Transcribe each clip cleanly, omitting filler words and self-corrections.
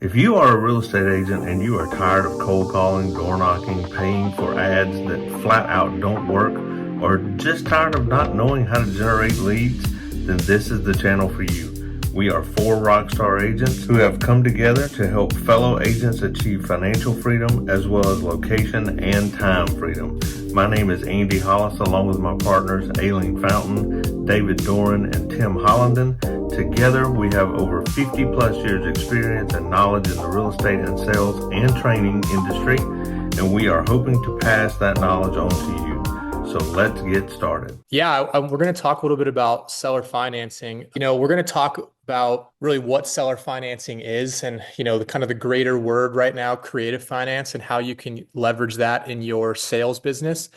If you are a real estate agent and you are tired of cold calling, door knocking, paying for ads that flat out don't work, or just tired of not knowing how to generate leads, then this is the channel for you. We are four rockstar agents who have come together to help fellow agents achieve financial freedom as well as location and time freedom. My name is Andy Hollis, along with my partners Aileen Fountain, David Doran, and Tim Hollenden. Together, we have over 50 plus years experience and knowledge in the real estate and sales and training industry, and we are hoping to pass that knowledge on to you. So let's get started. Yeah, we're going to talk a little bit about seller financing. We're going to talk about really what seller financing is and, the kind of the greater word right now, creative finance, and how you can leverage that in your sales business.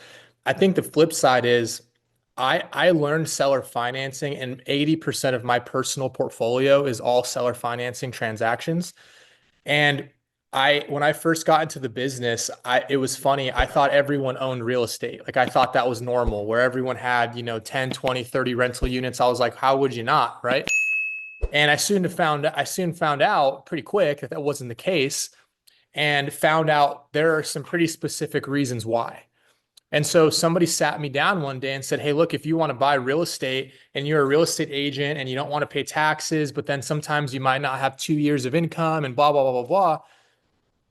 I think the flip side is I learned seller financing, and 80% of my personal portfolio is all seller financing transactions. And when I first got into the business, it was funny. I thought everyone owned real estate. Like I thought that was normal, where everyone had, 10, 20, 30 rental units. I was like, how would you not, right? And I soon found out pretty quick that that wasn't the case, and found out there are some pretty specific reasons why. And so somebody sat me down one day and said, hey, look, if you want to buy real estate and you're a real estate agent and you don't want to pay taxes, but then sometimes you might not have 2 years of income and blah, blah, blah, blah, blah.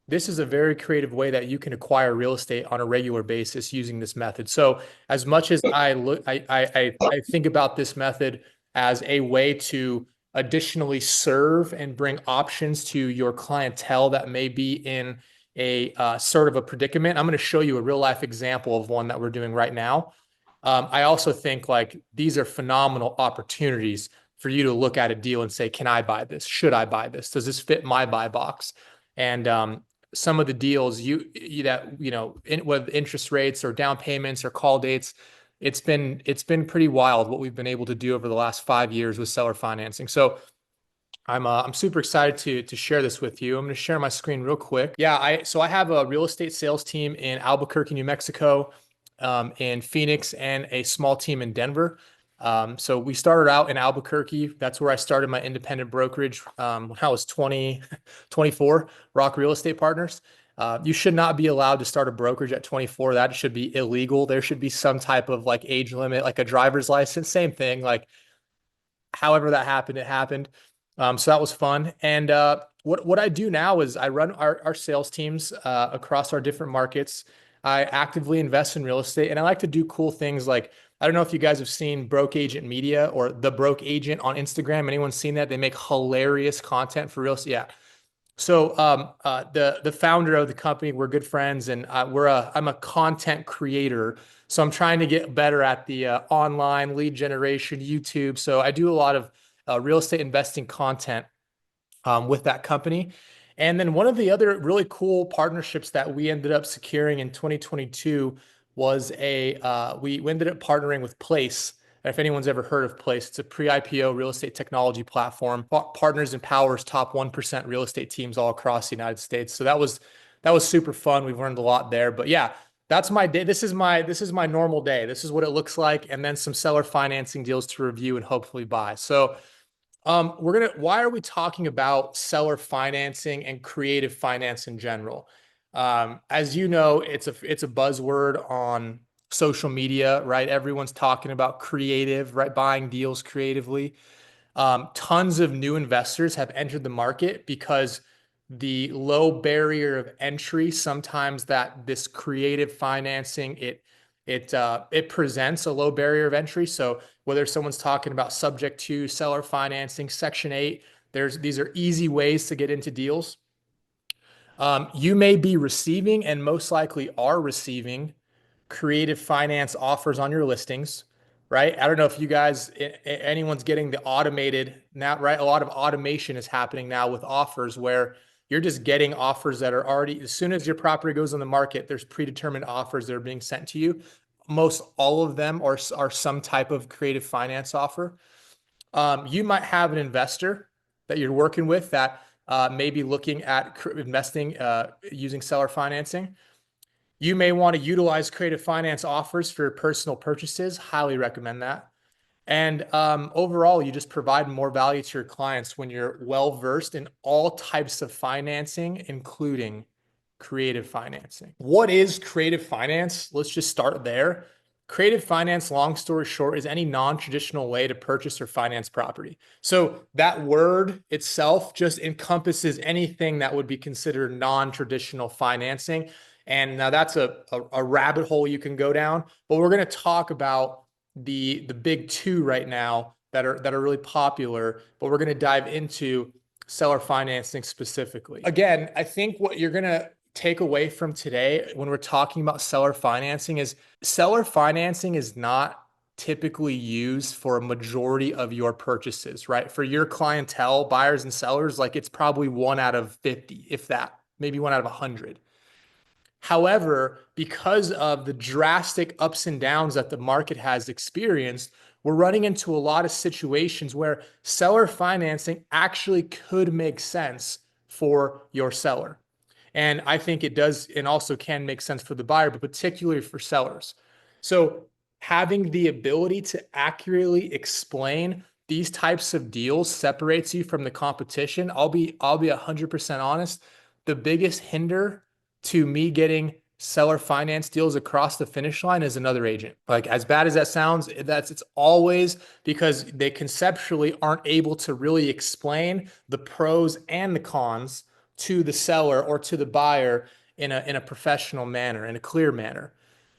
This is a very creative way that you can acquire real estate on a regular basis using this method. So as much as I think about this method as a way to additionally serve and bring options to your clientele that may be in a sort of a predicament. I'm going to show you a real life example of one that we're doing right now. I also think like these are phenomenal opportunities for you to look at a deal and say, can I buy this? Should I buy this? Does this fit my buy box? And some of the deals with interest rates or down payments or call dates, it's been pretty wild what we've been able to do over the last 5 years with seller financing. So I'm super excited to share this with you. I'm going to share my screen real quick. Yeah, I have a real estate sales team in Albuquerque, New Mexico, in Phoenix, and a small team in Denver. So we started out in Albuquerque. That's where I started my independent brokerage when I was 24, Rock Real Estate Partners. You should not be allowed to start a brokerage at 24. That should be illegal. There should be some type of like age limit, like a driver's license, same thing. Like however that happened, it happened. So that was fun. And what I do now is I run our sales teams across our different markets. I actively invest in real estate, and I like to do cool things like, I don't know if you guys have seen Broke Agent Media or The Broke Agent on Instagram. Anyone seen that? They make hilarious content for real estate. Yeah. So the founder of the company, we're good friends, and I'm a content creator. So I'm trying to get better at the online lead generation, YouTube. So I do a lot of real estate investing content with that company. And then one of the other really cool partnerships that we ended up securing in 2022 was we ended up partnering with Place. If anyone's ever heard of Place, it's a pre-IPO real estate technology platform. Partners and powers top 1% real estate teams all across the United States. So that was super fun. We've learned a lot there. But yeah, that's my day. This is my normal day. This is what it looks like, and then some seller financing deals to review and hopefully buy. So why are we talking about seller financing and creative finance in general? As you know, it's a buzzword on social media, right? Everyone's talking about creative, right? Buying deals creatively. Tons of new investors have entered the market because the low barrier of entry, sometimes that this creative financing, it presents a low barrier of entry. So whether someone's talking about subject to seller financing, Section 8, these are easy ways to get into deals. You may be receiving, and most likely are receiving, creative finance offers on your listings, right? I don't know if you guys, anyone's getting the automated now, right? A lot of automation is happening now with offers where you're just getting offers that are already, as soon as your property goes on the market, there's predetermined offers that are being sent to you. Most all of them are some type of creative finance offer. You might have an investor that you're working with that may be looking at investing using seller financing. You may want to utilize creative finance offers for personal purchases. Highly recommend that. And overall, you just provide more value to your clients when you're well versed in all types of financing, including creative financing. What is creative finance? Let's just start there. Creative finance, long story short, is any non-traditional way to purchase or finance property. So that word itself just encompasses anything that would be considered non-traditional financing. And now that's a rabbit hole you can go down, but we're going to talk about the big two right now that are really popular, but we're going to dive into seller financing specifically. Again, I think what you're going to take away from today when we're talking about seller financing is not typically used for a majority of your purchases, right? For your clientele, buyers and sellers, like it's probably 1 out of 50, if that, maybe 1 out of 100. However, because of the drastic ups and downs that the market has experienced, we're running into a lot of situations where seller financing actually could make sense for your seller. And I think it does and also can make sense for the buyer, but particularly for sellers. So having the ability to accurately explain these types of deals separates you from the competition. I'll be 100% honest. The biggest hinder to me getting seller finance deals across the finish line is another agent. Like as bad as that sounds, it's always because they conceptually aren't able to really explain the pros and the cons to the seller or to the buyer in a professional manner, in a clear manner.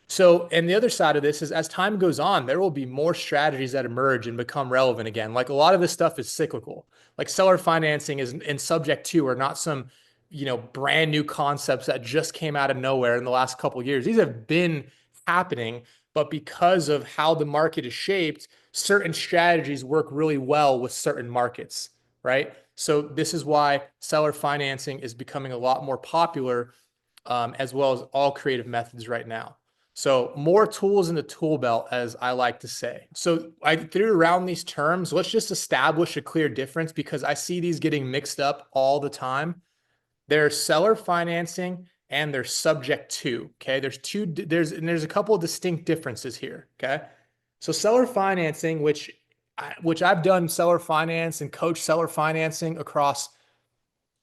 So, and the other side of this is as time goes on, there will be more strategies that emerge and become relevant again. Like a lot of this stuff is cyclical. Like seller financing is and subject to are not some, brand new concepts that just came out of nowhere in the last couple of years. These have been happening, but because of how the market is shaped, certain strategies work really well with certain markets, right? So this is why seller financing is becoming a lot more popular, as well as all creative methods right now. So more tools in the tool belt, as I like to say. So I threw around these terms. Let's just establish a clear difference because I see these getting mixed up all the time. There's seller financing and there's subject to. Okay. There's a couple of distinct differences here. Okay. So seller financing, which I've done seller finance and coach seller financing across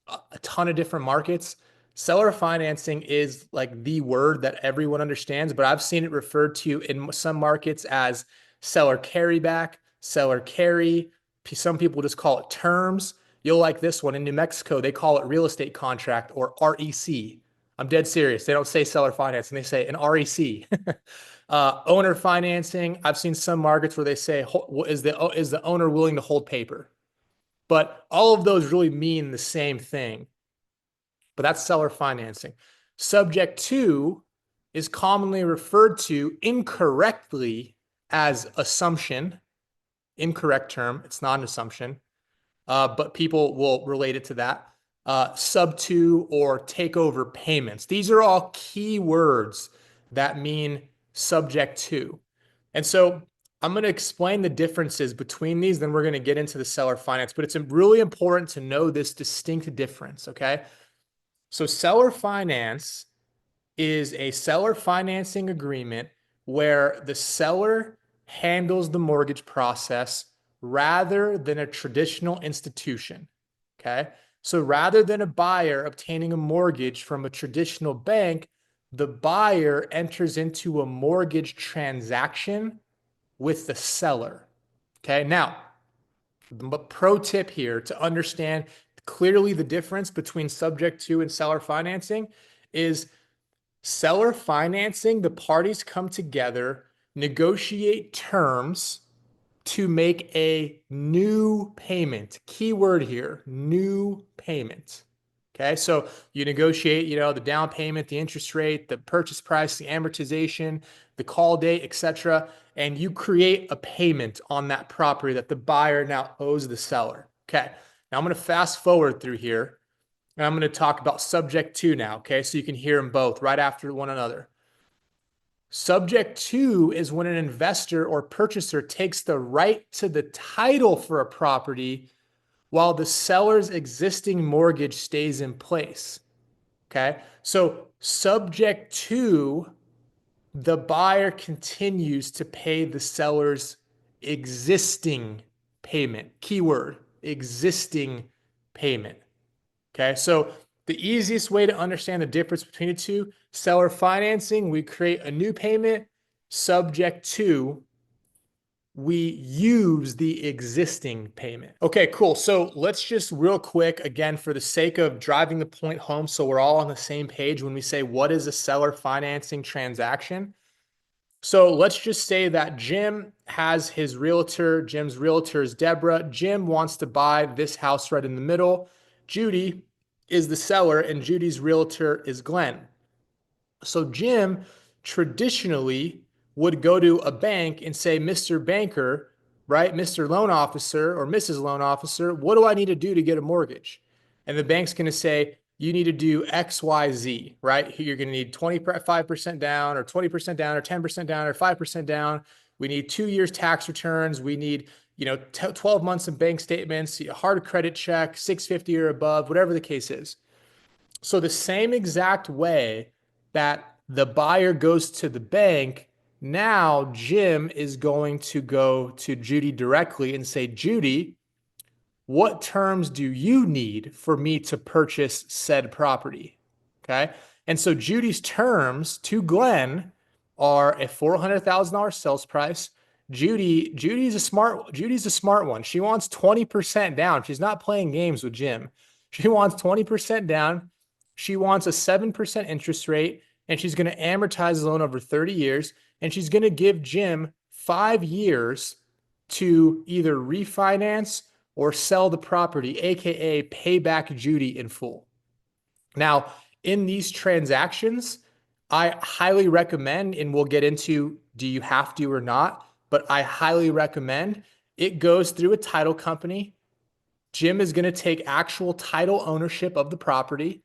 a ton of different markets. Seller financing is like the word that everyone understands, but I've seen it referred to in some markets as seller carryback, seller carry. Some people just call it terms. You'll like this one. In New Mexico, they call it real estate contract or REC. I'm dead serious. They don't say seller financing, they say an REC. Owner financing. I've seen some markets where they say, is the owner willing to hold paper? But all of those really mean the same thing. But that's seller financing. Subject to is commonly referred to incorrectly as assumption. Incorrect term. It's not an assumption, but people will relate it to that. Sub to or takeover payments. These are all key words that mean subject to. And so I'm going to explain the differences between these, then we're going to get into the seller finance, but it's really important to know this distinct difference, okay? So seller finance is a seller financing agreement where the seller handles the mortgage process rather than a traditional institution. Okay. So rather than a buyer obtaining a mortgage from a traditional bank, the buyer enters into a mortgage transaction with the seller. Okay. Now, the pro tip here to understand clearly the difference between subject to and seller financing is seller financing, the parties come together, negotiate terms to make a new payment. Keyword here, new payment. Okay, so you negotiate, the down payment, the interest rate, the purchase price, the amortization, the call date, etc., and you create a payment on that property that the buyer now owes the seller. Okay, now I'm going to fast forward through here and I'm going to talk about subject to now. Okay, so you can hear them both right after one another. Subject to is when an investor or purchaser takes the right to the title for a property while the seller's existing mortgage stays in place. Okay, so subject to, the buyer continues to pay the seller's existing payment. Keyword, existing payment. Okay, so the easiest way to understand the difference between the two, seller financing, we create a new payment subject to we use the existing payment. Okay, cool. So let's just real quick, again, for the sake of driving the point home, so we're all on the same page when we say what is a seller financing transaction. So let's just say that Jim has his realtor. Jim's realtor is Deborah. Jim wants to buy this house right in the middle. Judy is the seller, and Judy's realtor is Glenn. So Jim traditionally would go to a bank and say, Mr. Banker, right? Mr. Loan Officer or Mrs. Loan Officer, what do I need to do to get a mortgage? And the bank's going to say, you need to do X, Y, Z, right? You're going to need 25% down or 20% down or 10% down or 5% down. We need 2 years tax returns. We need, 12 months of bank statements, a hard credit check, 650 or above, whatever the case is. So the same exact way that the buyer goes to the bank, now Jim is going to go to Judy directly and say, Judy, what terms do you need for me to purchase said property? Okay. And so Judy's terms to Glenn are a $400,000 sales price. Judy's a smart one. She wants 20% down. She's not playing games with Jim. She wants 20% down. She wants a 7% interest rate, and she's going to amortize the loan over 30 years. And she's going to give Jim 5 years to either refinance or sell the property, aka pay back Judy in full. Now, in these transactions, I highly recommend, and we'll get into do you have to or not, but I highly recommend it goes through a title company. Jim is going to take actual title ownership of the property.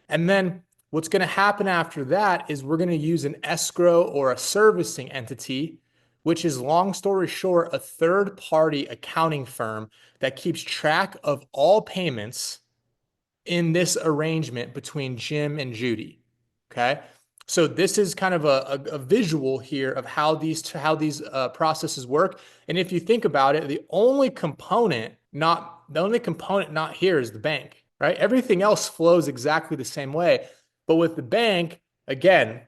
And then what's going to happen after that is we're going to use an escrow or a servicing entity, which is, long story short, a third-party accounting firm that keeps track of all payments in this arrangement between Jim and Judy. Okay. So this is kind of a visual here of how these processes work. And if you think about it, the only component not here is the bank, right? Everything else flows exactly the same way. But with the bank, again,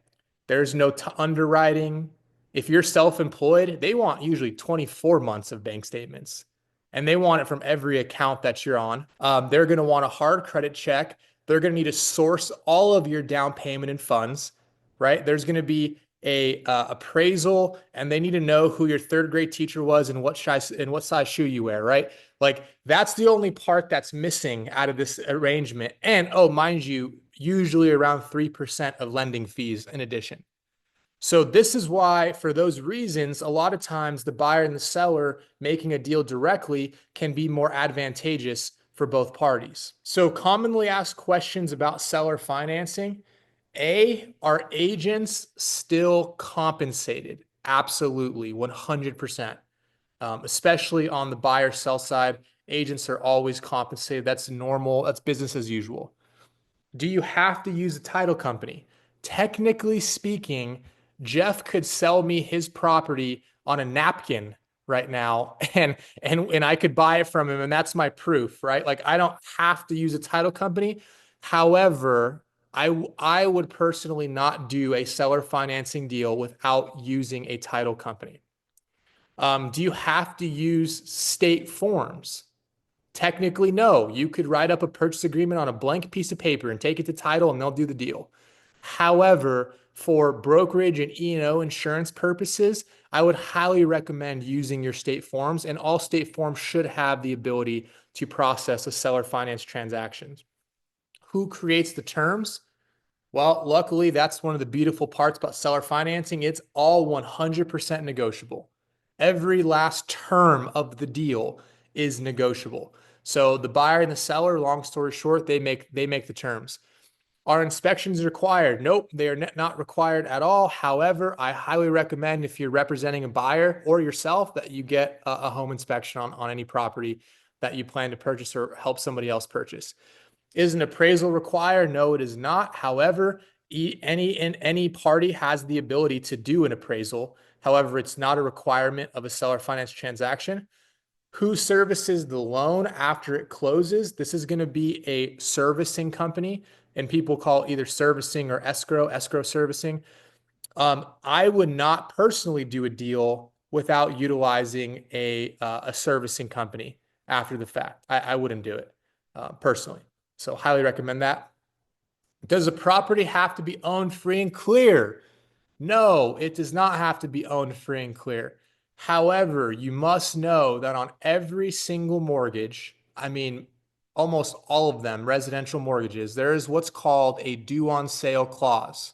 there's no underwriting. If you're self-employed, they want usually 24 months of bank statements, and they want it from every account that you're on. They're going to want a hard credit check. They're going to need to source all of your down payment and funds, right? There's going to be a appraisal, and they need to know who your third grade teacher was and what size shoe you wear, right? Like, that's the only part that's missing out of this arrangement. And oh, mind you, usually around 3% of lending fees in addition. So this is why, for those reasons, a lot of times the buyer and the seller making a deal directly can be more advantageous for both parties. So commonly asked questions about seller financing. Are agents still compensated? Absolutely, 100%. Especially on the buyer sell side, agents are always compensated. That's normal. That's business as usual. Do you have to use a title company? Technically speaking, Jeff could sell me his property on a napkin right now, and I could buy it from him, and that's my proof, right? Like, I don't have to use a title company. However, I would personally not do a seller financing deal without using a title company. Do you have to use state forms? Technically, no. You could write up a purchase agreement on a blank piece of paper and take it to title, and they'll do the deal. However, for brokerage and E&O insurance purposes, I would highly recommend using your state forms, and all state forms should have the ability to process a seller finance transaction. Who creates the terms? Well, luckily, that's one of the beautiful parts about seller financing. It's all 100% negotiable. Every last term of the deal is negotiable. So the buyer and the seller, long story short, they make the terms. Are inspections required? Nope, they are not required at all. However, I highly recommend, if you're representing a buyer or yourself, that you get a home inspection on any property that you plan to purchase or help somebody else purchase. Is an appraisal required? No, it is not. However, any party has the ability to do an appraisal. However, it's not a requirement of a seller finance transaction. Who services the loan after it closes? This is going to be a servicing company, and people call it either servicing or escrow servicing. I would not personally do a deal without utilizing a servicing company after the fact. I wouldn't do it personally. So highly recommend that. Does the property have to be owned free and clear? No, it does not have to be owned free and clear. However, you must know that on every single mortgage, I mean, almost all of them, residential mortgages, there is what's called a due on sale clause.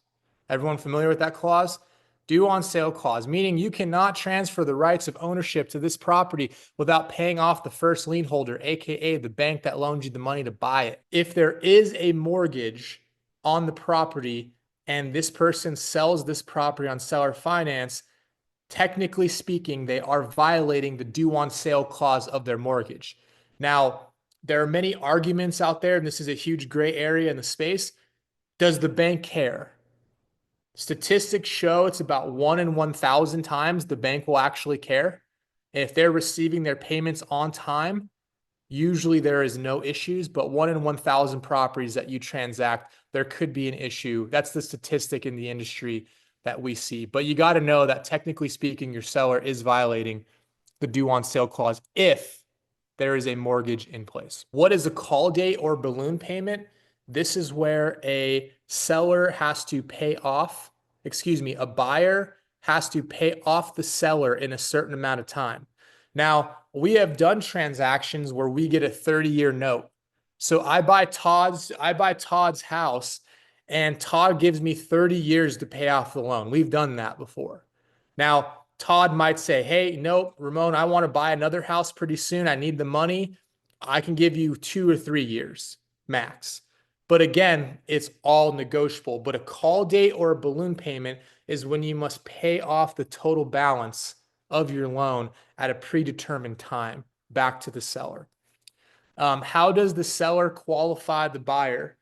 Everyone familiar with that clause? Due on sale clause, meaning you cannot transfer the rights of ownership to this property without paying off the first lien holder, AKA the bank that loaned you the money to buy it. If there is a mortgage on the property and this person sells this property on seller finance, technically speaking, they are violating the due on sale clause of their mortgage. Now, there are many arguments out there, and this is a huge gray area in the space. Does the bank care? Statistics show it's about 1 in 1,000 times the bank will actually care. If they're receiving their payments on time, usually there is no issues, but 1 in 1,000 properties that you transact, there could be an issue. That's the statistic in the industry that we see. But you got to know that technically speaking, your seller is violating the due on sale clause if there is a mortgage in place. What is a call date or balloon payment? This is where a seller has to pay off, a buyer has to pay off the seller in a certain amount of time. Now, we have done transactions where we get a 30-year note. So I buy Todd's house and Todd gives me 30 years to pay off the loan. We've done that before. Now, Todd might say, hey, nope, Ramon, I want to buy another house pretty soon. I need the money. I can give you 2 or 3 years max. But again, it's all negotiable. But a call date or a balloon payment is when you must pay off the total balance of your loan at a predetermined time back to the seller. How does the seller qualify the buyer?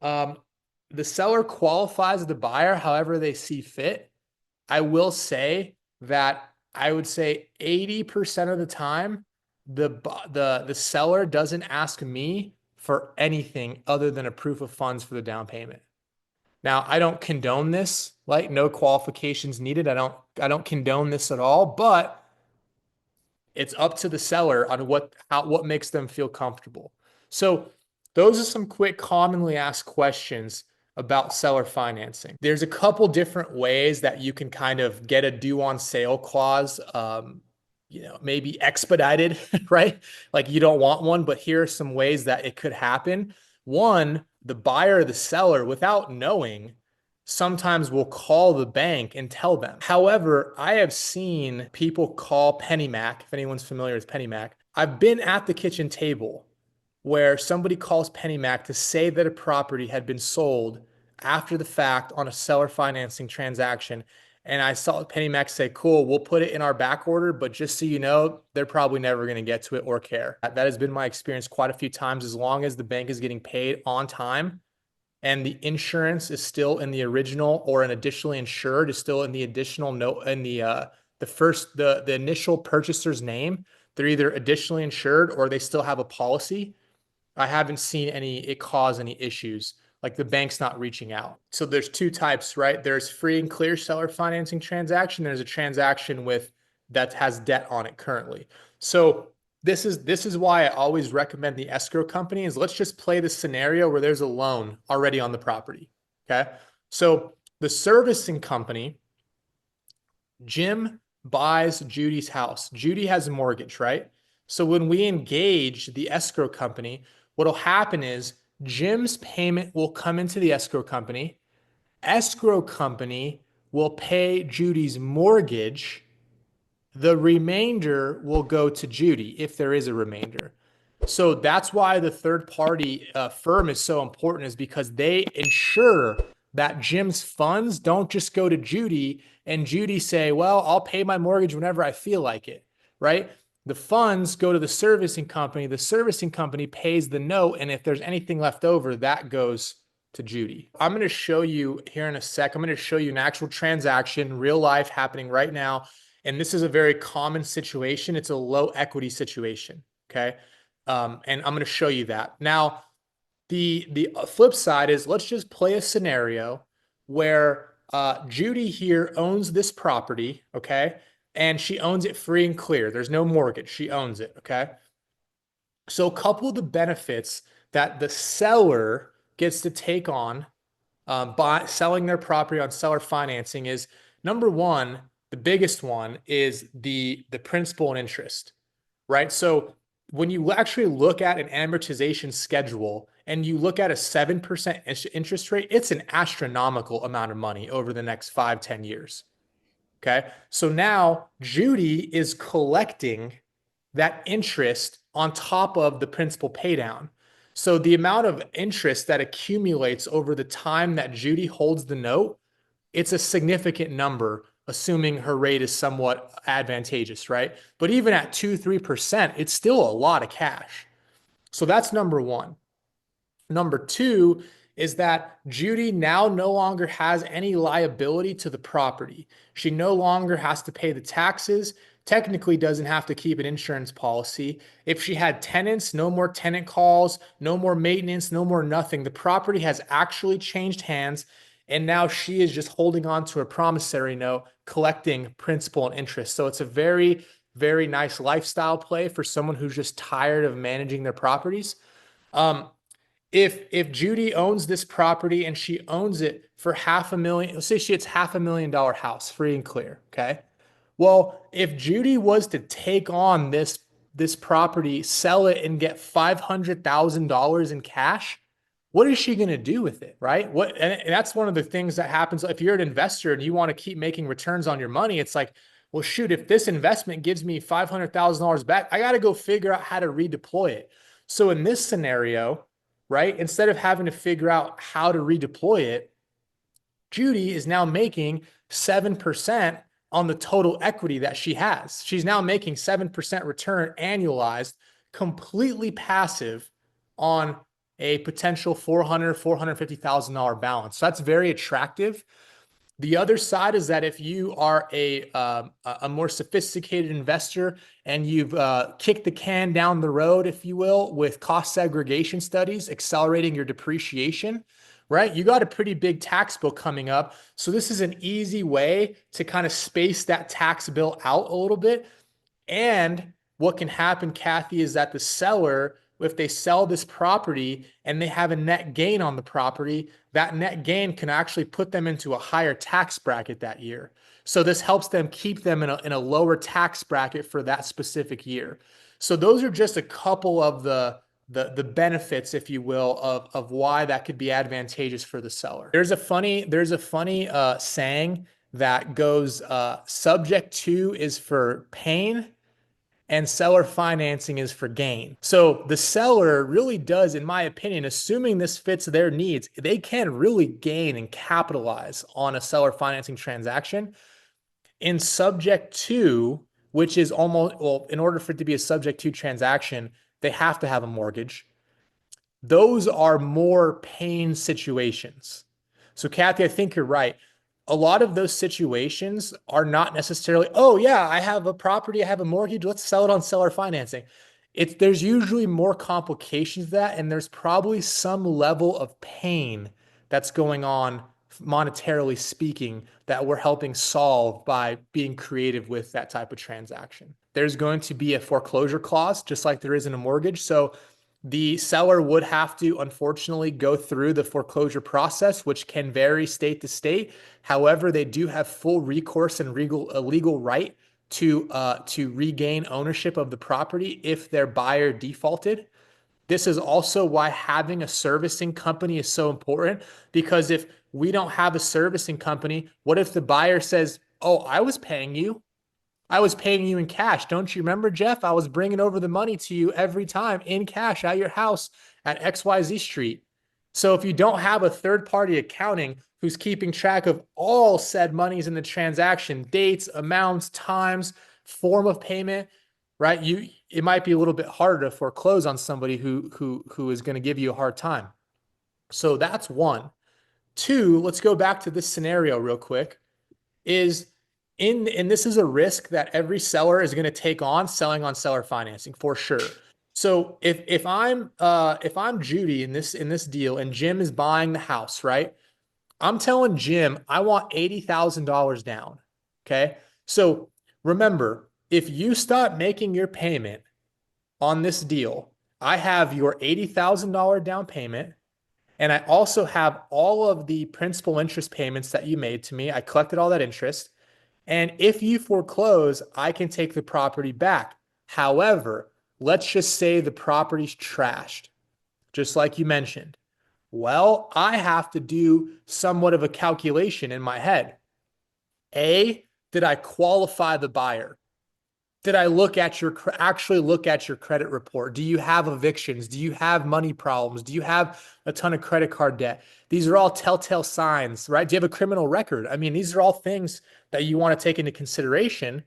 The seller qualifies the buyer however they see fit. I will say that I would say 80% of the time, the seller doesn't ask me for anything other than a proof of funds for the down payment. Now, I don't condone this, like no qualifications needed. I don't condone this at all, but it's up to the seller on what makes them feel comfortable. So those are some quick commonly asked questions about seller financing. There's a couple different ways that you can kind of get a due on sale clause, maybe expedited, right? Like you don't want one, but here are some ways that it could happen. One, the buyer or the seller, without knowing, sometimes will call the bank and tell them. However, I have seen people call PennyMac, if anyone's familiar with PennyMac. I've been at the kitchen table where somebody calls PennyMac to say that a property had been sold after the fact on a seller financing transaction. And I saw PennyMac say, cool, we'll put it in our back order, but just so you know, they're probably never going to get to it or care. That has been my experience quite a few times. As long as the bank is getting paid on time and the insurance is still in the original or an additionally insured is still in the additional note in the initial purchaser's name, they're either additionally insured or they still have a policy. I haven't seen it cause any issues, like the bank's not reaching out. So there's two types, right? There's free and clear seller financing transaction. There's a transaction that has debt on it currently. So this is why I always recommend the escrow company is let's just play the scenario where there's a loan already on the property. Okay. So the servicing company, Jim buys Judy's house. Judy has a mortgage, right? So when we engage the escrow company, what'll happen is Jim's payment will come into the escrow company. Escrow company will pay Judy's mortgage. The remainder will go to Judy if there is a remainder. So that's why the third party firm is so important, is because they ensure that Jim's funds don't just go to Judy and Judy say, well, I'll pay my mortgage whenever I feel like it, right? The funds go to the servicing company. The servicing company pays the note. And if there's anything left over, that goes to Judy. I'm going to show you here in a sec. I'm going to show you an actual transaction, real life happening right now. And this is a very common situation. It's a low equity situation. Okay. And I'm going to show you that. Now, the flip side is let's just play a scenario where Judy here owns this property. Okay. And she owns it free and clear. There's no mortgage. She owns it. Okay. So a couple of the benefits that the seller gets to take on by selling their property on seller financing is number one, the biggest one is the principal and interest, right? So when you actually look at an amortization schedule and you look at a 7% interest rate, it's an astronomical amount of money over the next 5-10 years. Okay. So now Judy is collecting that interest on top of the principal paydown. So the amount of interest that accumulates over the time that Judy holds the note, it's a significant number, assuming her rate is somewhat advantageous, right? But even at 2-3%, it's still a lot of cash. So that's number one. Number two is that Judy now no longer has any liability to the property. She no longer has to pay the taxes, technically doesn't have to keep an insurance policy. If she had tenants, no more tenant calls, no more maintenance, no more nothing. The property has actually changed hands, and now she is just holding on to a promissory note, collecting principal and interest. So it's a very, very nice lifestyle play for someone who's just tired of managing their properties. If Judy owns this property and she owns it for $500,000, let's say it's $500,000 house, free and clear. Okay. Well, if Judy was to take on this property, sell it, and get $500,000 in cash, what is she going to do with it, right? And that's one of the things that happens if you're an investor and you want to keep making returns on your money. It's like, well, shoot, if this investment gives me $500,000 back, I got to go figure out how to redeploy it. So in this scenario, right, instead of having to figure out how to redeploy it, Judy is now making 7% on the total equity that she has. She's now making 7% return annualized, completely passive on a potential $400,000, $450,000 balance. So that's very attractive. The other side is that if you are a more sophisticated investor and you've kicked the can down the road, if you will, with cost segregation studies, accelerating your depreciation, right? You got a pretty big tax bill coming up. So this is an easy way to kind of space that tax bill out a little bit. And what can happen, Kathy, is that the seller, if they sell this property and they have a net gain on the property, that net gain can actually put them into a higher tax bracket that year. So this helps them keep them in a lower tax bracket for that specific year. So those are just a couple of the benefits, if you will, of why that could be advantageous for the seller. There's a funny saying that goes, subject to is for pain and seller financing is for gain. So the seller really does, in my opinion, assuming this fits their needs, they can really gain and capitalize on a seller financing transaction. In subject to, which is almost, well, in order for it to be a subject to transaction, they have to have a mortgage. Those are more pain situations. So Kathy, I think you're right. A lot of those situations are not necessarily, oh yeah, I have a property, I have a mortgage, let's sell it on seller financing. There's usually more complications to that, and there's probably some level of pain that's going on monetarily speaking that we're helping solve by being creative with that type of transaction. There's going to be a foreclosure clause, just like there is in a mortgage. So the seller would have to, unfortunately, go through the foreclosure process, which can vary state to state. However, they do have full recourse and legal right to regain ownership of the property if their buyer defaulted. This is also why having a servicing company is so important, because if we don't have a servicing company, what if the buyer says, oh, I was paying you in cash. Don't you remember, Jeff? I was bringing over the money to you every time in cash at your house at XYZ Street. So if you don't have a third-party accounting who's keeping track of all said monies in the transaction, dates, amounts, times, form of payment, right? It might be a little bit harder to foreclose on somebody who is going to give you a hard time. So that's one. Two, let's go back to this scenario real quick. Is and this is a risk that every seller is going to take on selling on seller financing for sure. So if I'm Judy in this deal and Jim is buying the house, right? I'm telling Jim I want $80,000 down. Okay. So remember, if you start making your payment on this deal, I have your $80,000 down payment. And I also have all of the principal interest payments that you made to me. I collected all that interest. And if you foreclose, I can take the property back. However, let's just say the property's trashed, just like you mentioned. Well, I have to do somewhat of a calculation in my head. A, did I qualify the buyer? Did I look at your actually look at your credit report? Do you have evictions? Do you have money problems? Do you have a ton of credit card debt? These are all telltale signs, right? Do you have a criminal record? I mean, these are all things that you want to take into consideration.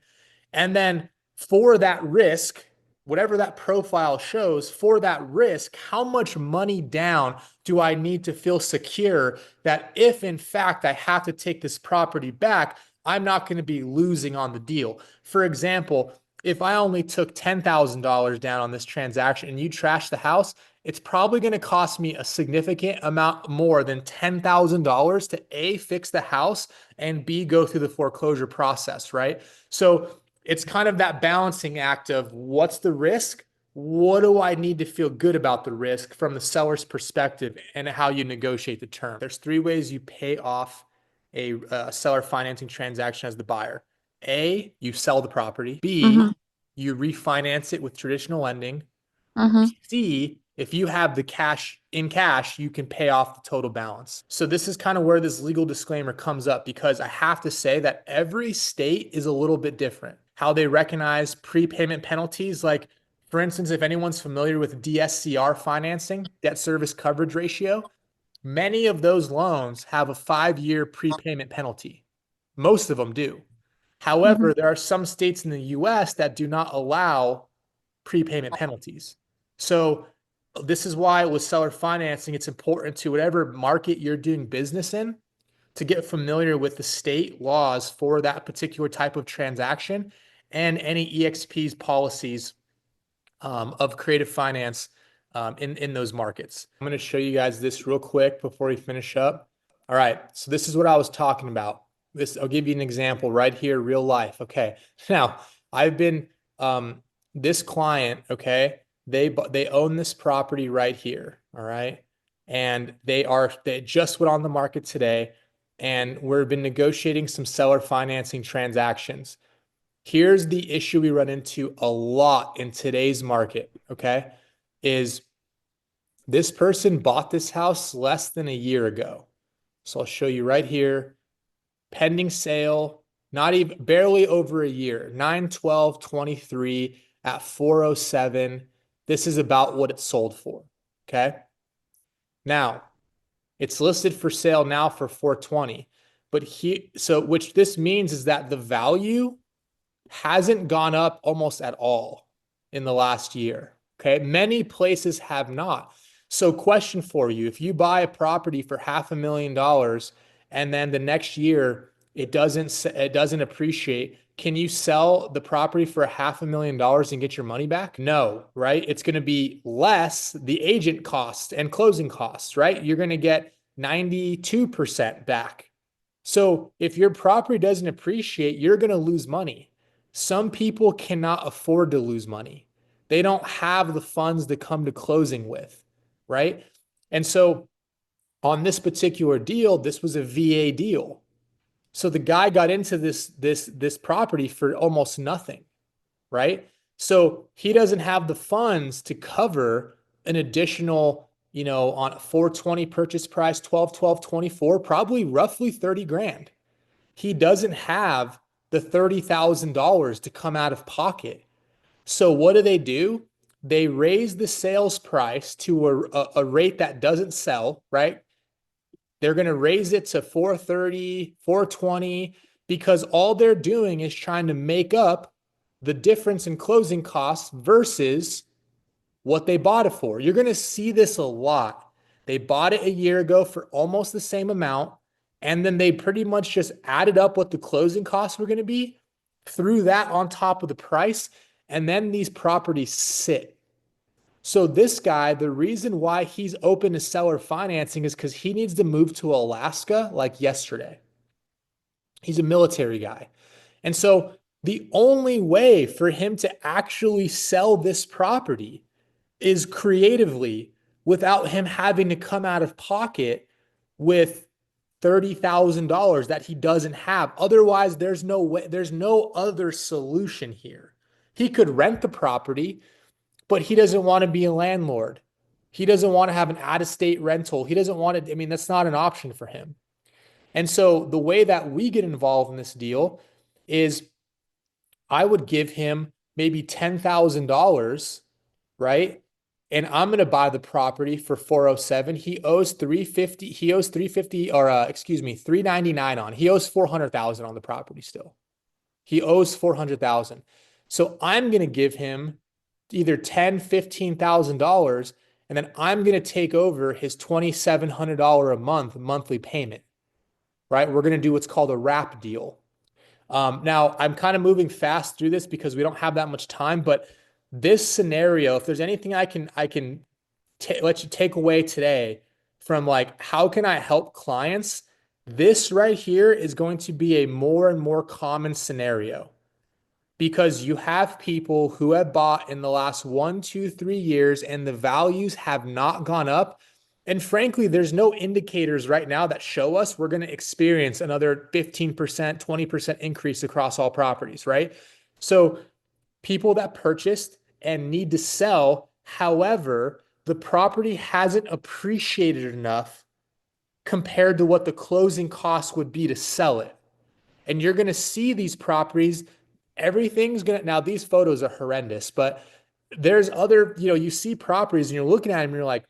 And then for that risk, whatever that profile shows, for that risk, how much money down do I need to feel secure that if in fact I have to take this property back, I'm not going to be losing on the deal? For example, if I only took $10,000 down on this transaction and you trash the house, it's probably going to cost me a significant amount more than $10,000 to A, fix the house, and B, go through the foreclosure process, right? So it's kind of that balancing act of what's the risk? What do I need to feel good about the risk from the seller's perspective and how you negotiate the term? There's three ways you pay off a seller financing transaction as the buyer. A, you sell the property. B, Mm-hmm. you refinance it with traditional lending. Mm-hmm. C, if you have the cash in cash, you can pay off the total balance. So this is kind of where this legal disclaimer comes up because I have to say that every state is a little bit different. How they recognize prepayment penalties, like for instance, if anyone's familiar with DSCR financing, debt service coverage ratio, many of those loans have a 5-year prepayment penalty. Most of them do. Mm-hmm. However, there are some states in the US that do not allow prepayment penalties. So this is why with seller financing, it's important to whatever market you're doing business in to get familiar with the state laws for that particular type of transaction and any EXP's policies of creative finance in those markets. I'm going to show you guys this real quick before we finish up. All right, so this is what I was talking about. This, I'll give you an example right here, real life. Okay, now I've been this client. Okay, they own this property right here. All right, and they just went on the market today, and we've been negotiating some seller financing transactions. Here's the issue we run into a lot in today's market, okay? Is this person bought this house less than a year ago. So I'll show you right here, pending sale, not even barely over a year, 9/12/23 at 407. This is about what it sold for, okay? Now, it's listed for sale now for 420. But which this means is that the value hasn't gone up almost at all in the last year. Okay. Many places have not. So, question for you, if you buy a property for $500,000 and then the next year it doesn't appreciate, can you sell the property for $500,000 and get your money back? No, right? It's going to be less the agent costs and closing costs, right? You're going to get 92% back. So if your property doesn't appreciate, you're going to lose money. Some people cannot afford to lose money. They don't have the funds to come to closing with, right? And so on this particular deal, this was a VA deal. So the guy got into this property for almost nothing, right? So he doesn't have the funds to cover an additional, on 420 purchase price, 12/12/24, probably roughly 30 grand. He doesn't have the $30,000 to come out of pocket. So what do? They raise the sales price to a rate that doesn't sell, right? They're going to raise it to 430, 420, because all they're doing is trying to make up the difference in closing costs versus what they bought it for. You're going to see this a lot. They bought it a year ago for almost the same amount. And then they pretty much just added up what the closing costs were going to be, threw that on top of the price. And then these properties sit. So this guy, the reason why he's open to seller financing is because he needs to move to Alaska like yesterday. He's a military guy. And so the only way for him to actually sell this property is creatively without him having to come out of pocket with $30,000 that he doesn't have. Otherwise, there's no way, there's no other solution here. He could rent the property, but he doesn't want to be a landlord. He doesn't want to have an out-of-state rental. He doesn't want to, I mean, that's not an option for him. And so the way that we get involved in this deal is I would give him maybe $10,000, right? And I'm going to buy the property for 407. He owes 350. He owes 350 or excuse me, 399 on. He owes 400,000 on the property still. He owes 400,000. So I'm going to give him either $10,000, $15,000, and then I'm going to take over his $2,700 a month monthly payment, right? We're going to do what's called a wrap deal. Now I'm kind of moving fast through this because we don't have that much time, but this scenario, if there's anything I can let you take away today from like, how can I help clients? This right here is going to be a more and more common scenario because you have people who have bought in the last 1, 2, 3 years and the values have not gone up. And frankly, there's no indicators right now that show us we're going to experience another 15%, 20% increase across all properties, right? So people that purchased and need to sell, however, the property hasn't appreciated enough compared to what the closing cost would be to sell it. And you're going to see these properties, everything's going to, now these photos are horrendous, but there's other, you see properties and you're looking at them and you're like,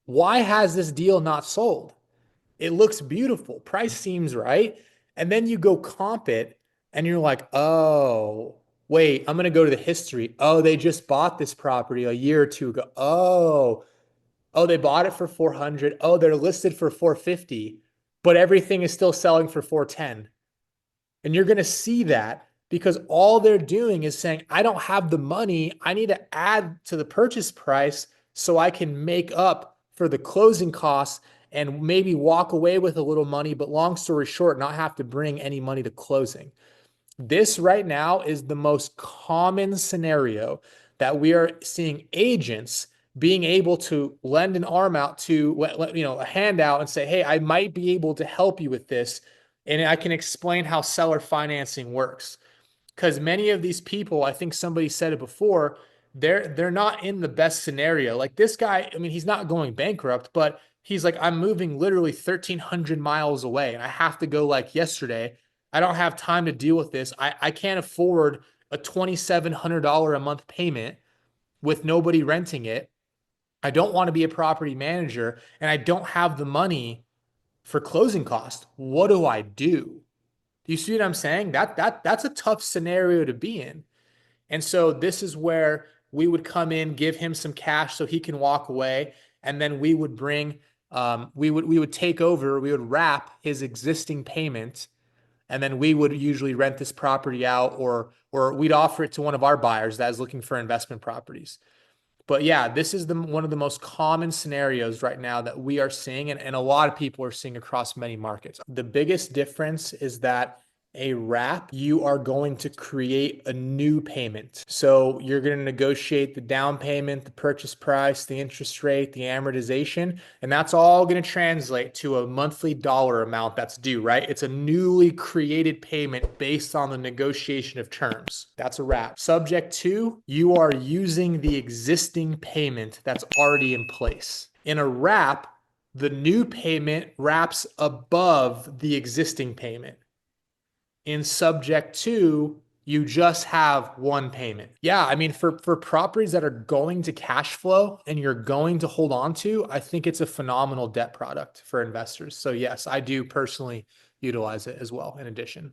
why has this deal not sold? It looks beautiful. Price seems right. And then you go comp it and you're like, oh, wait, I'm going to go to the history. Oh, they just bought this property a year or two ago. Oh, they bought it for 400. Oh, they're listed for 450, but everything is still selling for 410. And you're going to see that because all they're doing is saying, I don't have the money. I need to add to the purchase price so I can make up for the closing costs and maybe walk away with a little money, but long story short, not have to bring any money to closing. This right now is the most common scenario that we are seeing agents being able to lend an arm out to, a hand out and say, hey, I might be able to help you with this. And I can explain how seller financing works. Because many of these people, I think somebody said it before, they're not in the best scenario. Like this guy, I mean, he's not going bankrupt, but he's like, I'm moving literally 1,300 miles away and I have to go like yesterday. I don't have time to deal with this. I can't afford a $2,700 a month payment with nobody renting it. I don't want to be a property manager and I don't have the money for closing costs. What do I do? Do you see what I'm saying? That's a tough scenario to be in. And so this is where we would come in, give him some cash so he can walk away, and then we would bring we would take over, we would wrap his existing payment, and then we would usually rent this property out or we'd offer it to one of our buyers that is looking for investment properties. But yeah, this is one of the most common scenarios right now that we are seeing, and a lot of people are seeing across many markets. The biggest difference is that a wrap, you are going to create a new payment. So you're going to negotiate the down payment, the purchase price, the interest rate, the amortization, and that's all going to translate to a monthly dollar amount that's due, right? It's a newly created payment based on the negotiation of terms. That's a wrap. Subject to, you are using the existing payment that's already in place. In a wrap, the new payment wraps above the existing payment. In subject to, you just have one payment. Yeah, I mean, for properties that are going to cash flow and you're going to hold on to, I think it's a phenomenal debt product for investors. So yes, I do personally utilize it as well in addition.